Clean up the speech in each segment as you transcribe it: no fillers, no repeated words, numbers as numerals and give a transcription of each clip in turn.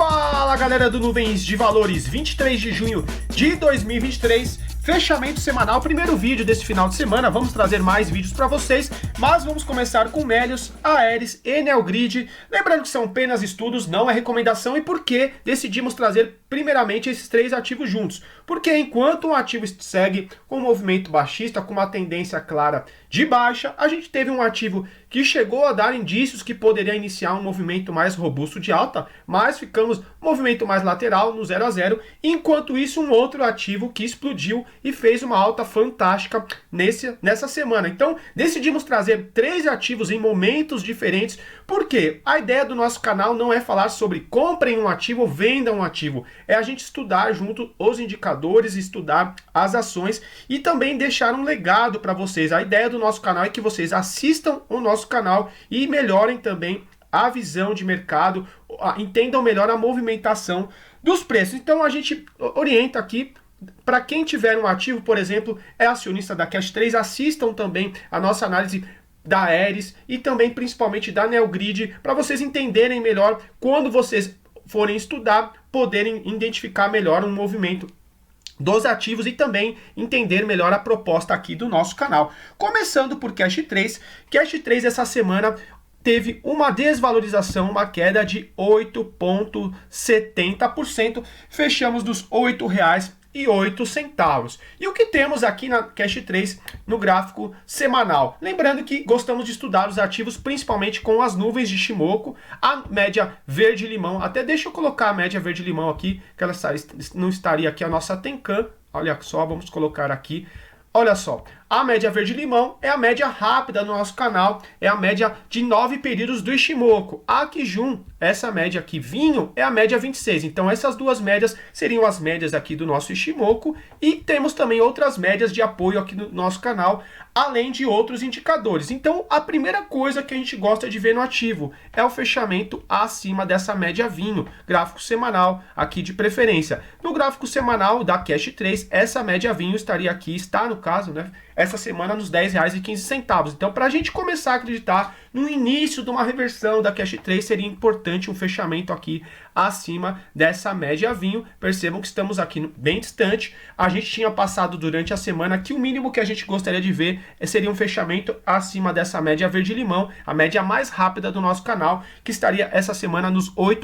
Fala galera do Nuvens de Valores, 23 de junho de 2023, fechamento semanal, primeiro vídeo desse final de semana. Vamos trazer mais vídeos para vocês, mas vamos começar com Melios, Aeris e Neogrid. Lembrando que são apenas estudos, não é recomendação. E por que decidimos trazer primeiramente esses três ativos juntos? Porque enquanto um ativo segue com um movimento baixista, com uma tendência clara de baixa, a gente teve um ativo que chegou a dar indícios que poderia iniciar um movimento mais robusto de alta, mas ficamos movimento mais lateral no 0 a 0. Enquanto isso, um outro ativo que explodiu e fez uma alta fantástica nessa semana. Então, decidimos trazer três ativos em momentos diferentes, porque a ideia do nosso canal não é falar sobre comprem um ativo ou vendam um ativo, é a gente estudar junto os indicadores, estudar as ações e também deixar um legado para vocês. A ideia do nosso canal é que vocês assistam o nosso canal e melhorem também a visão de mercado, entendam melhor a movimentação dos preços. Então a gente orienta aqui para quem tiver um ativo, por exemplo, é acionista da Cash 3, assistam também a nossa análise da Aeris e também principalmente da Neogrid, para vocês entenderem melhor, quando vocês forem estudar, poderem identificar melhor um movimento dos ativos e também entender melhor a proposta aqui do nosso canal. Começando por Cash 3. Cash 3 essa semana teve uma desvalorização, uma queda de 8,70%. Fechamos nos R$ 8,08. E o que temos aqui na Cash 3 no gráfico semanal? Lembrando que gostamos de estudar os ativos principalmente com as nuvens de Shimoku, a média verde-limão. Até deixa eu colocar a média verde-limão aqui, que ela não estaria aqui a nossa Tenkan. Olha só, vamos colocar aqui. Olha só, a média verde-limão é a média rápida do nosso canal, é a média de 9 períodos do Ishimoku. A Kijun, essa média aqui, vinho, é a média 26. Então essas duas médias seriam as médias aqui do nosso Ishimoku. E temos também outras médias de apoio aqui no nosso canal, além de outros indicadores. Então a primeira coisa que a gente gosta de ver no ativo é o fechamento acima dessa média vinho, gráfico semanal aqui de preferência. No gráfico semanal da Cash 3, essa média vinho estaria aqui, está no caso, né? Essa semana nos R$ 10,15. Então, para a gente começar a acreditar no início de uma reversão da Cash 3, seria importante um fechamento aqui acima dessa média vinho. Percebam que estamos aqui bem distante. A gente tinha passado durante a semana que o mínimo que a gente gostaria de ver seria um fechamento acima dessa média verde-limão, a média mais rápida do nosso canal, que estaria essa semana nos R$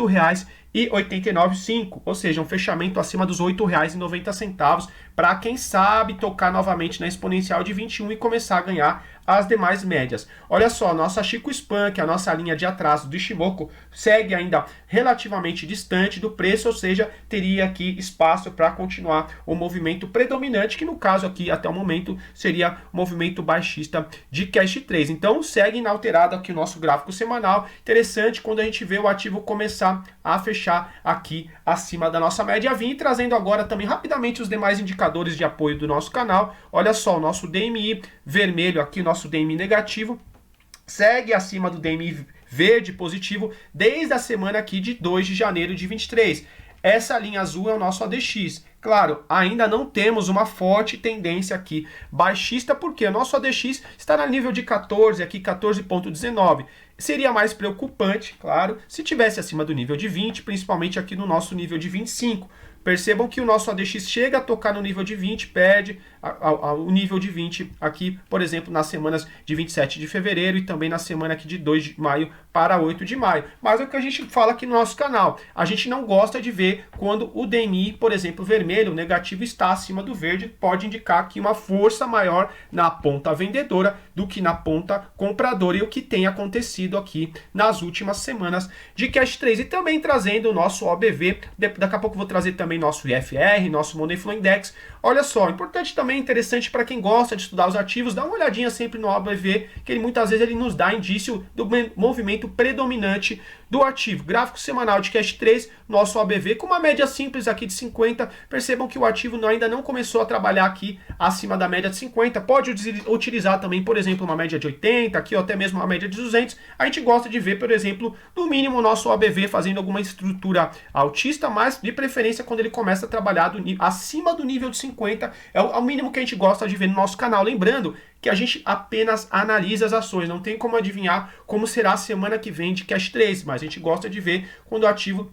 8,89, ou seja, um fechamento acima dos R$ 8,90, para quem sabe tocar novamente na exponencial de 21 e começar a ganhar as demais médias. Olha só, nossa Chico Span, que é a nossa linha de atraso do Ishimoku, segue ainda relativamente distante do preço, ou seja, teria aqui espaço para continuar o movimento predominante, que no caso aqui até o momento seria o movimento baixista de Cash 3. Então segue inalterado aqui o nosso gráfico semanal. Interessante quando a gente vê o ativo começar a fechar aqui acima da nossa média vinho, trazendo agora também rapidamente os demais indicadores de apoio do nosso canal. Olha só, o nosso DMI vermelho aqui, nosso DMI negativo, segue acima do DMI verde positivo desde a semana aqui de 2 de janeiro de 23. Essa linha azul é o nosso ADX. Claro, ainda não temos uma forte tendência aqui baixista, porque o nosso ADX está no nível de 14, aqui 14,19. Seria mais preocupante, claro, se tivesse acima do nível de 20, principalmente aqui no nosso nível de 25. Percebam que o nosso ADX chega a tocar no nível de 20, perde o nível de 20 aqui, por exemplo, nas semanas de 27 de fevereiro e também na semana aqui de 2 de maio para 8 de maio. Mas é o que a gente fala aqui no nosso canal. A gente não gosta de ver quando o DMI, por exemplo, vermelho, o negativo, está acima do verde. Pode indicar aqui uma força maior na ponta vendedora do que na ponta compradora. E o que tem acontecido aqui nas últimas semanas de Cash 3. E também trazendo o nosso OBV. Daqui a pouco eu vou trazer também nosso IFR, nosso Money Flow Index. Olha só, importante também, interessante para quem gosta de estudar os ativos, dá uma olhadinha sempre no OBV, que ele muitas vezes ele nos dá indício do movimento predominante do ativo. Gráfico semanal de Cash 3, nosso OBV com uma média simples aqui de 50. Percebam que o ativo ainda não começou a trabalhar aqui acima da média de 50. Pode utilizar também, por exemplo, uma média de 80, aqui ou até mesmo uma média de 200. A gente gosta de ver, por exemplo, no mínimo o nosso OBV fazendo alguma estrutura altista, mas de preferência quando ele começa a trabalhar acima do nível de 50, é o mínimo que a gente gosta de ver no nosso canal. Lembrando que a gente apenas analisa as ações, não tem como adivinhar como será a semana que vem de Cash 3, mas a gente gosta de ver quando o ativo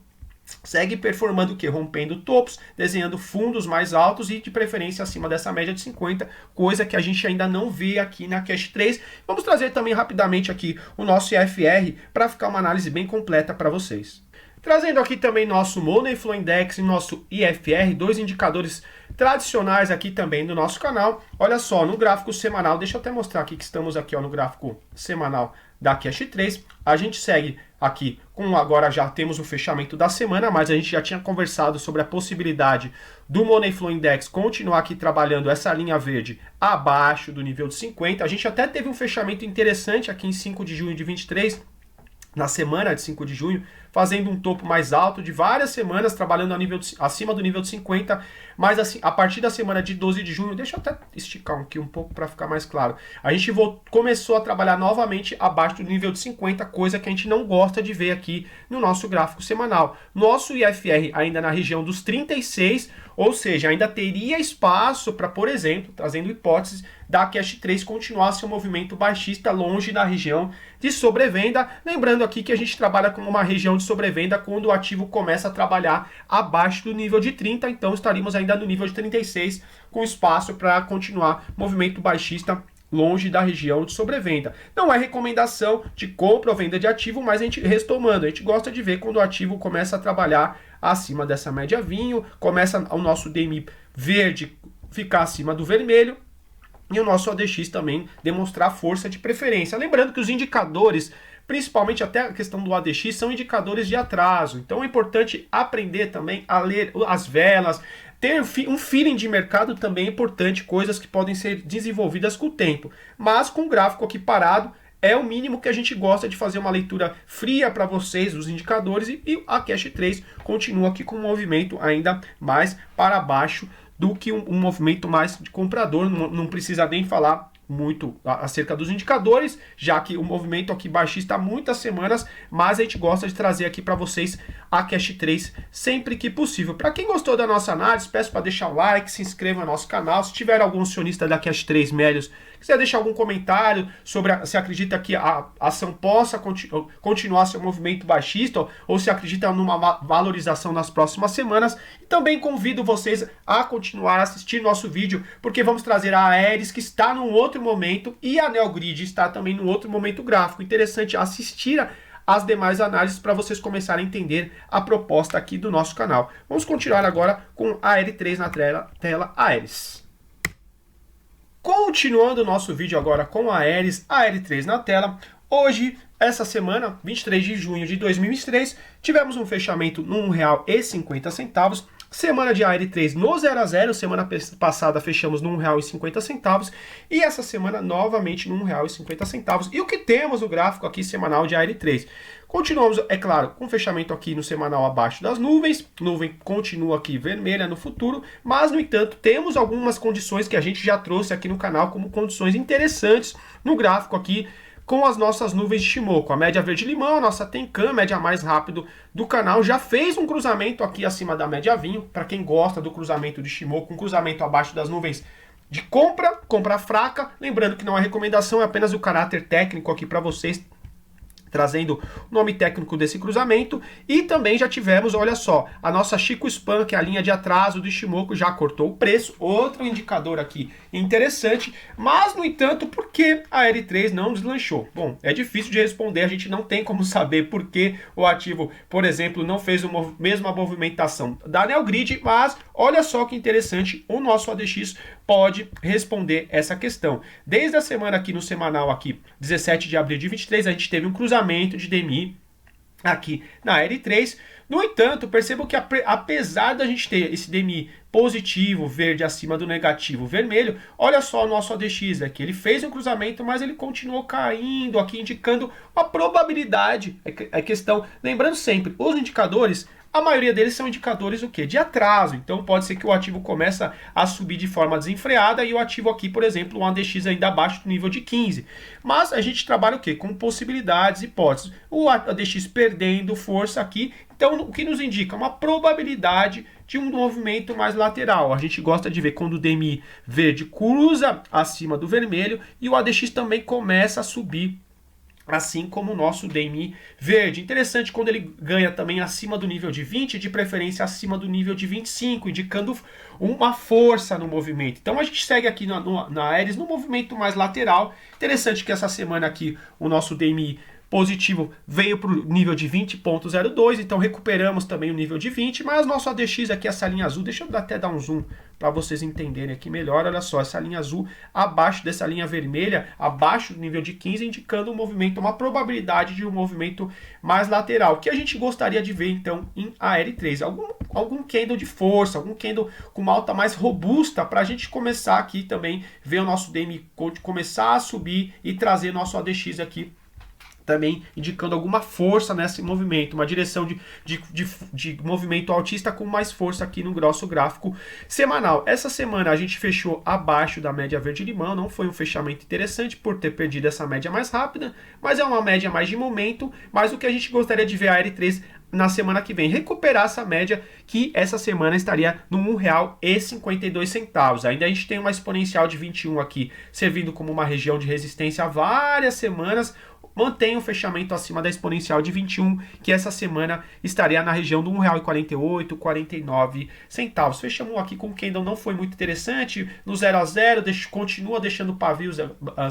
segue performando o quê? Rompendo topos, desenhando fundos mais altos e de preferência acima dessa média de 50, coisa que a gente ainda não vê aqui na Cash 3. Vamos trazer também rapidamente aqui o nosso IFR para ficar uma análise bem completa para vocês. Trazendo aqui também nosso Money Flow Index e nosso IFR, dois indicadores tradicionais aqui também do nosso canal. Olha só, no gráfico semanal, deixa eu até mostrar aqui que estamos aqui ó, no gráfico semanal da Cash 3. A gente segue aqui com agora já temos o fechamento da semana, mas a gente já tinha conversado sobre a possibilidade do Money Flow Index continuar aqui trabalhando essa linha verde abaixo do nível de 50. A gente até teve um fechamento interessante aqui em 5 de junho de 23, na semana de 5 de junho, fazendo um topo mais alto de várias semanas, trabalhando acima do nível de 50, mas assim, a partir da semana de 12 de junho, deixa eu até esticar aqui um pouco para ficar mais claro, a gente começou a trabalhar novamente abaixo do nível de 50, coisa que a gente não gosta de ver aqui no nosso gráfico semanal. Nosso IFR ainda na região dos 36, ou seja, ainda teria espaço para, por exemplo, trazendo hipóteses, da Cash 3 continuar seu movimento baixista longe da região de sobrevenda. Lembrando aqui que a gente trabalha com uma região de sobrevenda quando o ativo começa a trabalhar abaixo do nível de 30, então estaríamos ainda no nível de 36, com espaço para continuar movimento baixista longe da região de sobrevenda. Não é recomendação de compra ou venda de ativo, mas a gente retomando, a gente gosta de ver quando o ativo começa a trabalhar acima dessa média vinho, começa o nosso DMI verde ficar acima do vermelho, e o nosso ADX também demonstrar força de preferência. Lembrando que os indicadores, principalmente até a questão do ADX, são indicadores de atraso. Então é importante aprender também a ler as velas, ter um feeling de mercado também é importante, coisas que podem ser desenvolvidas com o tempo. Mas com o gráfico aqui parado, é o mínimo que a gente gosta de fazer uma leitura fria para vocês, os indicadores, e a Cash 3 continua aqui com um movimento ainda mais para baixo do que um movimento mais de comprador. Não precisa nem falar muito acerca dos indicadores, já que o movimento aqui baixista há muitas semanas, mas a gente gosta de trazer aqui para vocês a Cash 3 sempre que possível. Para quem gostou da nossa análise, peço para deixar o like, se inscreva no nosso canal. Se tiver algum acionista da Cash 3 Melios, quiser deixar algum comentário sobre se acredita que a ação possa continuar seu movimento baixista ou se acredita numa valorização nas próximas semanas. E também convido vocês a continuar a assistir nosso vídeo, porque vamos trazer a Aeris, que está num outro momento, e a Neogrid está também num outro momento gráfico. Interessante assistir as demais análises para vocês começarem a entender a proposta aqui do nosso canal. Vamos continuar agora com a AR3 na tela Aeris. Continuando o nosso vídeo agora com a Aeris, a AR3 na tela. Hoje, essa semana, 23 de junho de 2023, tivemos um fechamento no R$ 1,50. Semana de AR3 no 0 a 0, semana passada fechamos no R$ 1,50 e essa semana novamente no R$ 1,50. E o que temos no gráfico aqui semanal de AR3? Continuamos, é claro, com fechamento aqui no semanal abaixo das nuvens, nuvem continua aqui vermelha no futuro, mas no entanto temos algumas condições que a gente já trouxe aqui no canal como condições interessantes no gráfico aqui, com as nossas nuvens de Shimoku. A média verde-limão, a nossa Tenkan, média mais rápido do canal, já fez um cruzamento aqui acima da média vinho. Para quem gosta do cruzamento de Shimoku, um cruzamento abaixo das nuvens de compra fraca. Lembrando que não é recomendação, é apenas o caráter técnico aqui para vocês, trazendo o nome técnico desse cruzamento. E também já tivemos, olha só, a nossa Chico Span, que é a linha de atraso do Shimoku, já cortou o preço, outro indicador aqui interessante, mas no entanto, por que a L3 não deslanchou? Bom, é difícil de responder, a gente não tem como saber por que o ativo, por exemplo, não fez a mesma movimentação da Neogrid, mas olha só que interessante, o nosso ADX pode responder essa questão. Desde a semana aqui no semanal aqui, 17 de abril de 23, a gente teve um cruzamento de DMI aqui na L3. No entanto, percebam que apesar da gente ter esse DMI positivo, verde acima do negativo, vermelho, olha só o nosso ADX aqui. Ele fez um cruzamento, mas ele continuou caindo aqui, indicando uma probabilidade. É questão, lembrando sempre, os indicadores, a maioria deles são indicadores o quê? De atraso. Então pode ser que o ativo começa a subir de forma desenfreada e o ativo aqui, por exemplo, um ADX ainda abaixo do nível de 15. Mas a gente trabalha o quê? Com possibilidades, hipóteses. O ADX perdendo força aqui. Então o que nos indica? Uma probabilidade de um movimento mais lateral. A gente gosta de ver quando o DMI verde cruza acima do vermelho e o ADX também começa a subir assim como o nosso DMI verde. Interessante quando ele ganha também acima do nível de 20, de preferência acima do nível de 25, indicando uma força no movimento. Então a gente segue aqui na Aeris no movimento mais lateral. Interessante que essa semana aqui o nosso DMI positivo veio para o nível de 20,02, então recuperamos também o nível de 20, mas nosso ADX aqui, essa linha azul, deixa eu até dar um zoom para vocês entenderem aqui melhor. Olha só, essa linha azul abaixo dessa linha vermelha, abaixo do nível de 15, indicando um movimento, uma probabilidade de um movimento mais lateral, que a gente gostaria de ver então em AR3, algum candle de força, algum candle com uma alta mais robusta, para a gente começar aqui também, ver o nosso DMI começar a subir e trazer nosso ADX aqui também indicando alguma força nesse movimento, uma direção de movimento altista com mais força aqui no nosso gráfico semanal. Essa semana a gente fechou abaixo da média verde-limão, não foi um fechamento interessante por ter perdido essa média mais rápida, mas é uma média mais de momento, mas o que a gente gostaria de ver a AR3 na semana que vem, recuperar essa média que essa semana estaria no R$1,52. Ainda a gente tem uma exponencial de 21 aqui, servindo como uma região de resistência há várias semanas, mantém o fechamento acima da exponencial de 21, que essa semana estaria na região do R$1,48, R$1,49. Fechamos aqui com um candle não foi muito interessante, no 0 a 0, continua deixando pavios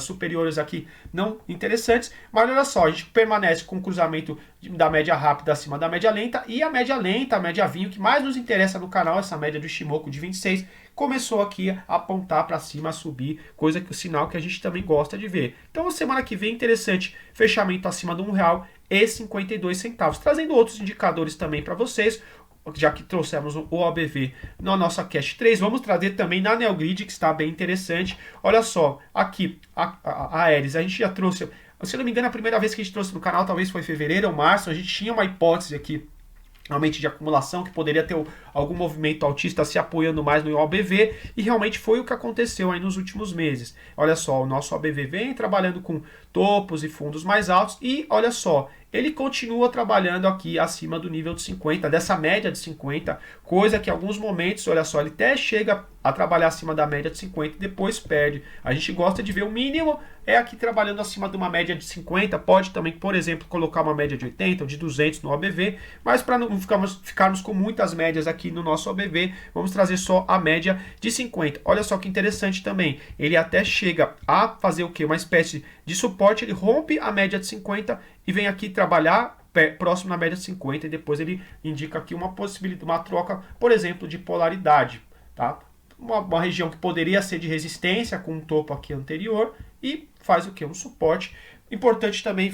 superiores aqui não interessantes, mas olha só, a gente permanece com o cruzamento da média rápida acima da média lenta, e a média lenta, a média vinho, que mais nos interessa no canal, essa média do Ishimoku de 26, começou aqui a apontar para cima, a subir, coisa que o sinal que a gente também gosta de ver. Então, semana que vem, interessante, fechamento acima de R$1,52, trazendo outros indicadores também para vocês, já que trouxemos o OBV na nossa Cash 3, vamos trazer também na Neogrid, que está bem interessante. Olha só, aqui, a Aeris, a gente já trouxe, se eu não me engano, a primeira vez que a gente trouxe no canal, talvez foi fevereiro ou março, a gente tinha uma hipótese aqui, realmente de acumulação, que poderia ter algum movimento altista se apoiando mais no OBV, e realmente foi o que aconteceu aí nos últimos meses. Olha só, o nosso OBV vem trabalhando com topos e fundos mais altos, e olha só, ele continua trabalhando aqui acima do nível de 50, dessa média de 50, coisa que em alguns momentos, olha só, ele até chega a trabalhar acima da média de 50 e depois perde. A gente gosta de ver o mínimo é aqui trabalhando acima de uma média de 50, pode também, por exemplo, colocar uma média de 80 ou de 200 no OBV, mas para não ficarmos com muitas médias aqui no nosso OBV, vamos trazer só a média de 50. Olha só que interessante também, ele até chega a fazer o que? Uma espécie de suporte, ele rompe a média de 50 e vem aqui trabalhar próximo na média de 50 e depois ele indica aqui uma possibilidade, uma troca, por exemplo, de polaridade, tá? Uma região que poderia ser de resistência com um topo aqui anterior e faz o que? Um suporte. Importante também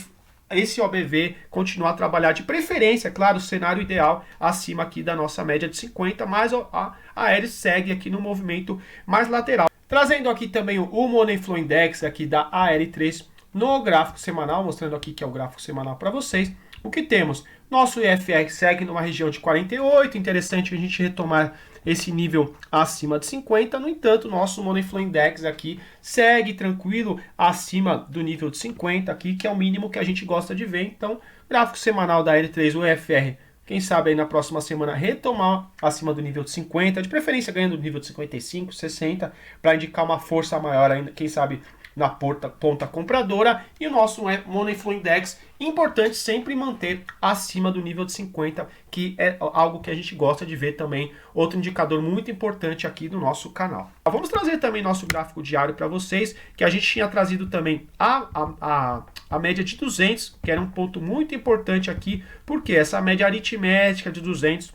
esse OBV continuar a trabalhar de preferência, claro, o cenário ideal acima aqui da nossa média de 50, mas a Aeris segue aqui no movimento mais lateral. Trazendo aqui também o Money Flow Index aqui da AR3 no gráfico semanal, mostrando aqui que é o gráfico semanal para vocês. O que temos? Nosso IFR segue numa região de 48, interessante a gente retomar esse nível acima de 50, no entanto, nosso Money Flow Index aqui segue tranquilo acima do nível de 50 aqui, que é o mínimo que a gente gosta de ver. Então, gráfico semanal da L3, o EFR, quem sabe aí na próxima semana retomar acima do nível de 50, de preferência ganhando do nível de 55, 60, para indicar uma força maior ainda, quem sabe na ponta compradora, e o nosso Money Flow Index, importante sempre manter acima do nível de 50, que é algo que a gente gosta de ver também, outro indicador muito importante aqui do nosso canal. Vamos trazer também nosso gráfico diário para vocês, que a gente tinha trazido também a média de 200, que era um ponto muito importante aqui, porque essa média aritmética de 200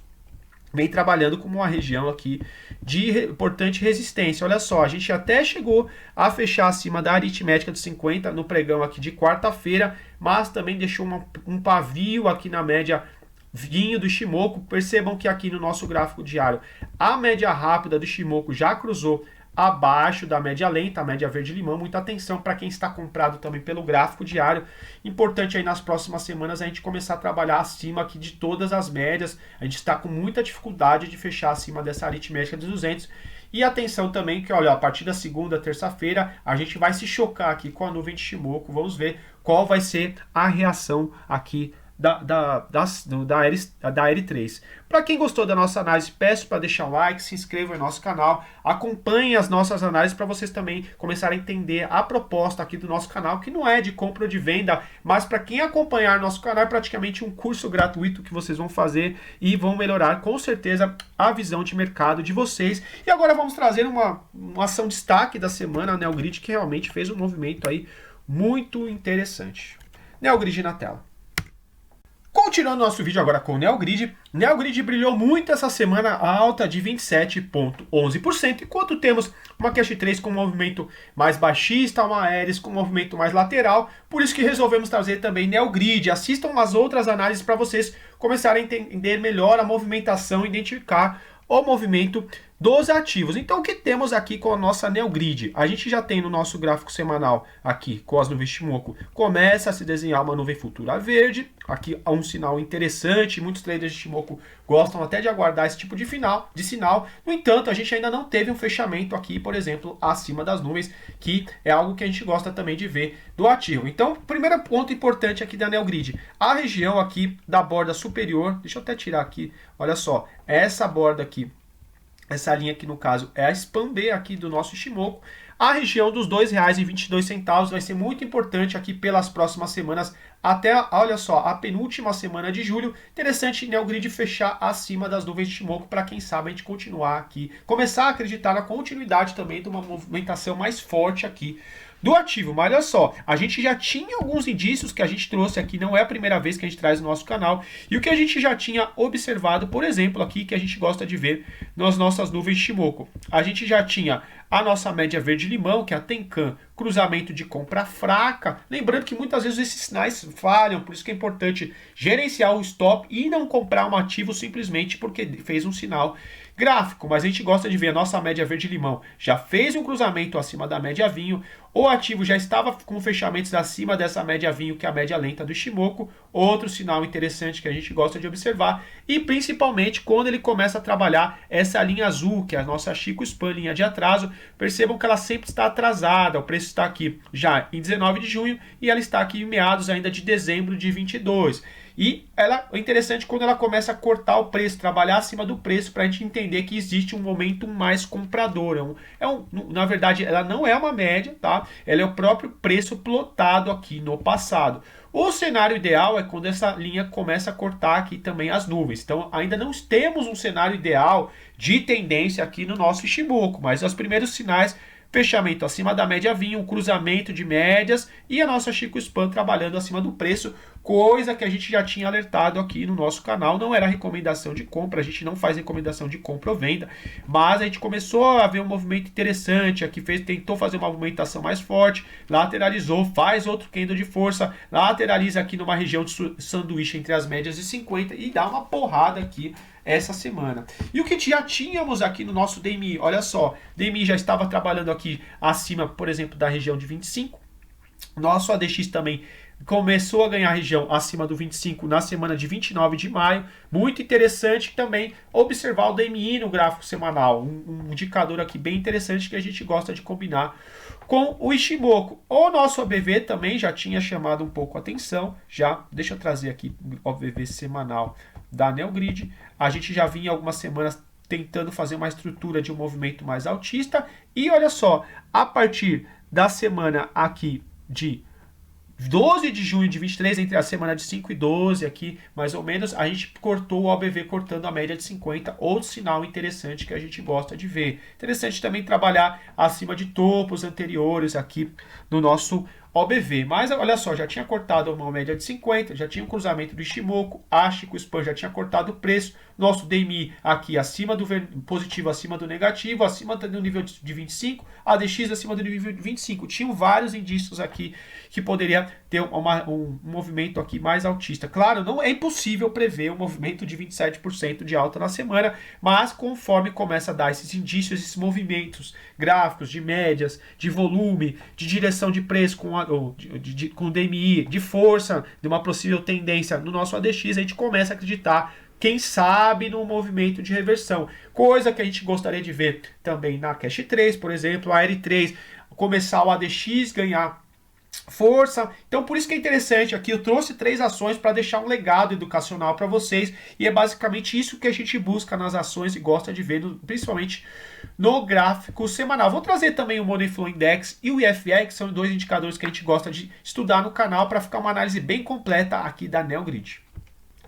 vem trabalhando como uma região aqui de importante resistência. Olha só, a gente até chegou a fechar acima da aritmética de 50 no pregão aqui de quarta-feira, mas também deixou um pavio aqui na média vinho do Ishimoku. Percebam que aqui no nosso gráfico diário, a média rápida do Ishimoku já cruzou abaixo da média lenta, a média verde-limão. Muita atenção para quem está comprado também pelo gráfico diário. Importante aí nas próximas semanas a gente começar a trabalhar acima aqui de todas as médias. A gente está com muita dificuldade de fechar acima dessa aritmética de 200. E atenção também que, olha, a partir da segunda, terça-feira, a gente vai se chocar aqui com a nuvem de Ishimoku. Vamos ver qual vai ser a reação aqui da R3. Para quem gostou da nossa análise, peço para deixar o like, se inscreva no nosso canal, acompanhe as nossas análises para vocês também começarem a entender a proposta aqui do nosso canal, que não é de compra ou de venda, mas para quem acompanhar nosso canal é praticamente um curso gratuito que vocês vão fazer e vão melhorar com certeza a visão de mercado de vocês. E agora vamos trazer uma ação destaque da semana, a Neogrid, que realmente fez um movimento aí muito interessante. Neogrid na tela. Continuando nosso vídeo agora com o Neogrid. Neogrid brilhou muito essa semana, alta de 27,11%, enquanto temos uma Cash 3 com um movimento mais baixista, uma Ares com um movimento mais lateral, por isso que resolvemos trazer também Neogrid. Assistam as outras análises para vocês começarem a entender melhor a movimentação e identificar o movimento dos ativos. Então o que temos aqui com a nossa Neogrid? A gente já tem no nosso gráfico semanal aqui com as nuvens Shimoku, começa a se desenhar uma nuvem futura verde, aqui há um sinal interessante, muitos traders de Shimoku gostam até de aguardar esse tipo de sinal. No entanto, a gente ainda não teve um fechamento aqui, por exemplo, acima das nuvens, que é algo que a gente gosta também de ver do ativo. Então, primeiro ponto importante aqui da Neogrid, a região aqui da borda superior, deixa eu até tirar aqui, olha só, essa borda aqui, essa linha aqui no caso é a Span B aqui do nosso Shimoku. A região dos R$ 2,22 vai ser muito importante aqui pelas próximas semanas, até, olha só, a penúltima semana de julho. Interessante Neogrid fechar acima das nuvens de Shimoku para quem sabe a gente continuar aqui, começar a acreditar na continuidade também de uma movimentação mais forte aqui do ativo. Mas olha só, a gente já tinha alguns indícios que a gente trouxe aqui, não é a primeira vez que a gente traz no nosso canal, e o que a gente já tinha observado, por exemplo, aqui, que a gente gosta de ver nas nossas nuvens de Shimoku. A gente já tinha a nossa média verde-limão, que é a Tenkan, cruzamento de compra fraca. Lembrando que muitas vezes esses sinais falham, por isso que é importante gerenciar o stop e não comprar um ativo simplesmente porque fez um sinal gráfico. Mas a gente gosta de ver a nossa média verde-limão já fez um cruzamento acima da média vinho, o ativo já estava com fechamentos acima dessa média vinho, que é a média lenta do Shimoku, outro sinal interessante que a gente gosta de observar, e principalmente quando ele começa a trabalhar essa linha azul, que é a nossa Chico Span, linha de atraso. Percebam que ela sempre está atrasada, o preço está aqui já em 19 de junho e ela está aqui em meados ainda de dezembro de 22. E é interessante quando ela começa a cortar o preço, trabalhar acima do preço, para a gente entender que existe um momento mais comprador. Na verdade, ela não é uma média, tá? Ela é o próprio preço plotado aqui no passado. O cenário ideal é quando essa linha começa a cortar aqui também as nuvens. Então, ainda não temos um cenário ideal de tendência aqui no nosso Shimoku, mas os primeiros sinais: fechamento acima da média vinho, um cruzamento de médias e a nossa Chico Span trabalhando acima do preço, coisa que a gente já tinha alertado aqui no nosso canal. Não era recomendação de compra, a gente não faz recomendação de compra ou venda, mas a gente começou a ver um movimento interessante aqui, tentou fazer uma movimentação mais forte, lateralizou, faz outro candle de força, lateraliza aqui numa região de sanduíche entre as médias de 50 e dá uma porrada aqui essa semana. E o que já tínhamos aqui no nosso DMI, olha só, DMI já estava trabalhando aqui acima, por exemplo, da região de 25. Nosso ADX também começou a ganhar região acima do 25 na semana de 29 de maio. Muito interessante também observar o DMI no gráfico semanal, um indicador aqui bem interessante que a gente gosta de combinar com o Ishimoku. O nosso OBV também já tinha chamado um pouco a atenção, deixa eu trazer aqui o OBV semanal da Neogrid. A gente já vinha algumas semanas tentando fazer uma estrutura de um movimento mais altista, e olha só, a partir da semana aqui de 12 de junho de 23, entre a semana de 5 e 12 aqui, mais ou menos, a gente cortou o OBV cortando a média de 50, outro sinal interessante que a gente gosta de ver. Interessante também trabalhar acima de topos anteriores aqui no nosso OBV, mas olha só, já tinha cortado uma média de 50, já tinha um cruzamento do Ishimoku, a Chico Span já tinha cortado o preço, nosso DMI aqui acima do positivo, acima do negativo, acima do nível de 25, ADX acima do nível de 25, tinham vários indícios aqui que poderia ter um movimento aqui mais altista. Claro, não é impossível prever um movimento de 27% de alta na semana, mas conforme começa a dar esses indícios, esses movimentos gráficos de médias, de volume, de direção de preço com DMI, de força, de uma possível tendência no nosso ADX, a gente começa a acreditar, quem sabe, no movimento de reversão. Coisa que a gente gostaria de ver também na Cash 3, por exemplo, a R3, começar o ADX ganhar força. Então por isso que é interessante aqui, eu trouxe 3 ações para deixar um legado educacional para vocês, e é basicamente isso que a gente busca nas ações e gosta de ver, principalmente no gráfico semanal. Vou trazer também o Money Flow Index e o IFR, que são 2 indicadores que a gente gosta de estudar no canal para ficar uma análise bem completa aqui da Neogrid.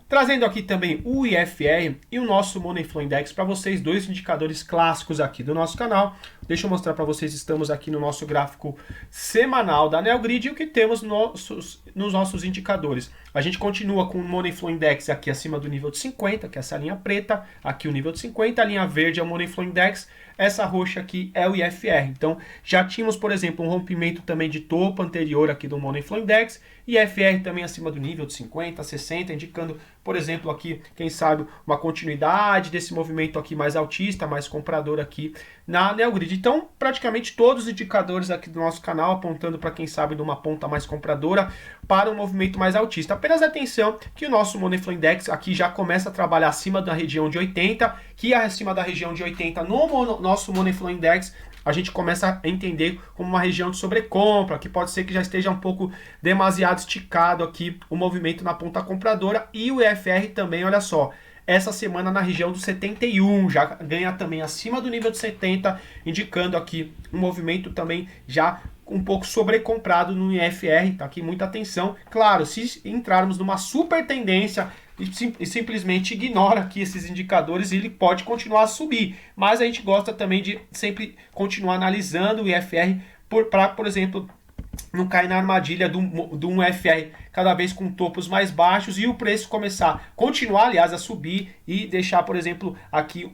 Trazendo aqui também o IFR e o nosso Money Flow Index para vocês, 2 indicadores clássicos aqui do nosso canal. Deixa eu mostrar para vocês, estamos aqui no nosso gráfico semanal da Neogrid e o que temos nos nossos indicadores. A gente continua com o Money Flow Index aqui acima do nível de 50, que é essa linha preta, aqui o nível de 50, a linha verde é o Money Flow Index, essa roxa aqui é o IFR. Então já tínhamos, por exemplo, um rompimento também de topo anterior aqui do Money Flow Index, e IFR também acima do nível de 50, 60, indicando, por exemplo, aqui, quem sabe, uma continuidade desse movimento aqui mais altista, mais comprador aqui na Neogrid. Então, praticamente todos os indicadores aqui do nosso canal apontando para, quem sabe, de uma ponta mais compradora para um movimento mais altista. Apenas atenção que o nosso Money Flow Index aqui já começa a trabalhar acima da região de 80, que é acima da região de 80 no nosso Money Flow Index, a gente começa a entender como uma região de sobrecompra, que pode ser que já esteja um pouco demasiado esticado aqui o movimento na ponta compradora, e o EFR também, olha só, essa semana na região do 71, já ganha também acima do nível de 70, indicando aqui um movimento também já um pouco sobrecomprado no IFR, tá aqui muita atenção. Claro, se entrarmos numa super tendência e simplesmente ignora aqui esses indicadores, ele pode continuar a subir, mas a gente gosta também de sempre continuar analisando o IFR para, por exemplo, não cair na armadilha de um FR cada vez com topos mais baixos e o preço continuar, aliás, a subir e deixar, por exemplo, aqui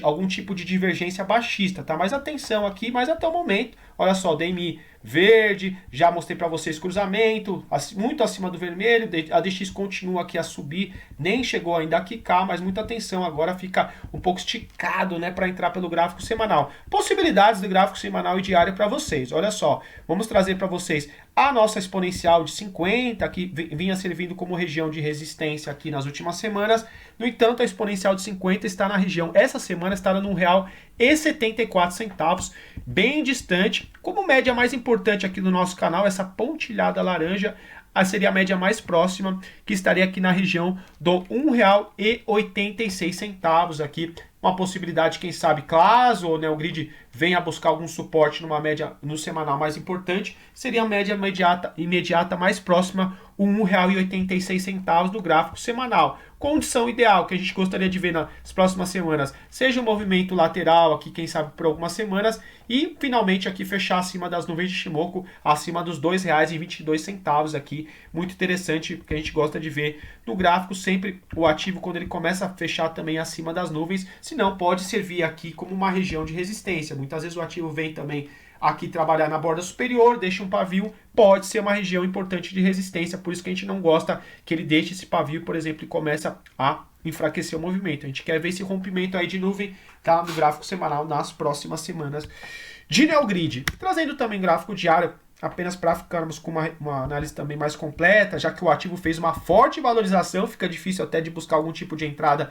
algum tipo de divergência baixista, tá? Mas atenção aqui, mas até o momento, olha só, DMI verde, já mostrei para vocês cruzamento, muito acima do vermelho, a DX continua aqui a subir, nem chegou ainda a quicar, mas muita atenção, agora fica um pouco esticado, né, para entrar pelo gráfico semanal. Possibilidades do gráfico semanal e diário para vocês, olha só, vamos trazer para vocês a nossa exponencial de 50, que vinha servindo como região de resistência aqui nas últimas semanas. No entanto, a exponencial de 50 está na região, essa semana está no R$1,74, bem distante. Como média mais importante aqui no nosso canal, essa pontilhada laranja seria a média mais próxima, que estaria aqui na região do R$1,86 aqui. Uma possibilidade, quem sabe, caso o Neogrid venha buscar algum suporte numa média no semanal mais importante, seria a média imediata mais próxima, o R$1,86 do gráfico semanal. Condição ideal que a gente gostaria de ver nas próximas semanas, seja um movimento lateral aqui, quem sabe, por algumas semanas, e finalmente aqui fechar acima das nuvens de Shimoku, acima dos R$2,22 aqui. Muito interessante, que a gente gosta de ver no gráfico, sempre o ativo quando ele começa a fechar também acima das nuvens, senão pode servir aqui como uma região de resistência. Muitas vezes o ativo vem também aqui trabalhar na borda superior, deixa um pavio, pode ser uma região importante de resistência, por isso que a gente não gosta que ele deixe esse pavio, por exemplo, e começa a enfraquecer o movimento. A gente quer ver esse rompimento aí de nuvem, tá, no gráfico semanal nas próximas semanas de Neogrid. Trazendo também gráfico diário, apenas para ficarmos com uma análise também mais completa, já que o ativo fez uma forte valorização, fica difícil até de buscar algum tipo de entrada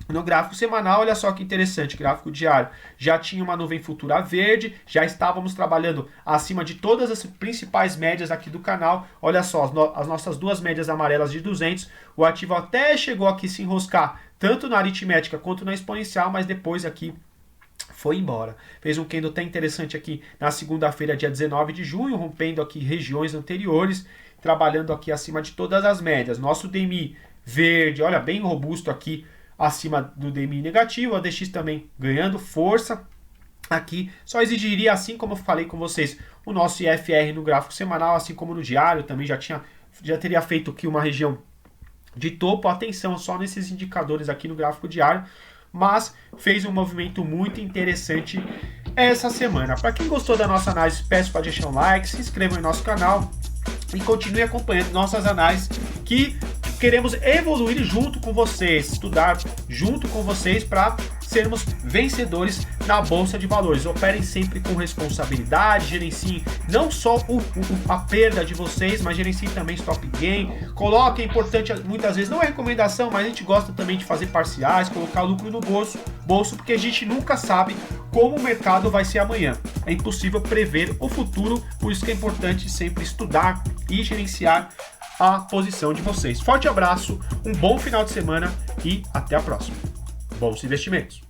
no gráfico semanal. Olha só que interessante, gráfico diário, já tinha uma nuvem futura verde, já estávamos trabalhando acima de todas as principais médias aqui do canal. Olha só, as nossas duas médias amarelas de 200, o ativo até chegou aqui se enroscar, tanto na aritmética quanto na exponencial, mas depois aqui foi embora. Fez um candle até interessante aqui na segunda-feira, dia 19 de junho, rompendo aqui regiões anteriores, trabalhando aqui acima de todas as médias. Nosso DMI verde, olha, bem robusto aqui, acima do DMI negativo, a DX também ganhando força aqui. Só exigiria, assim como eu falei com vocês, o nosso IFR no gráfico semanal, assim como no diário, também já teria feito aqui uma região de topo. Atenção só nesses indicadores aqui no gráfico diário, mas fez um movimento muito interessante essa semana. Para quem gostou da nossa análise, peço para deixar um like, se inscreva no nosso canal e continue acompanhando nossas análises, que queremos evoluir junto com vocês, estudar junto com vocês para sermos vencedores na Bolsa de Valores. Operem sempre com responsabilidade, gerenciem não só a perda de vocês, mas gerenciem também stop gain. Coloquem, é importante, muitas vezes, não é recomendação, mas a gente gosta também de fazer parciais, colocar lucro no bolso, porque a gente nunca sabe como o mercado vai ser amanhã. é impossível prever o futuro, por isso que é importante sempre estudar e gerenciar a posição de vocês. Forte abraço, um bom final de semana e até a próxima. Bons investimentos!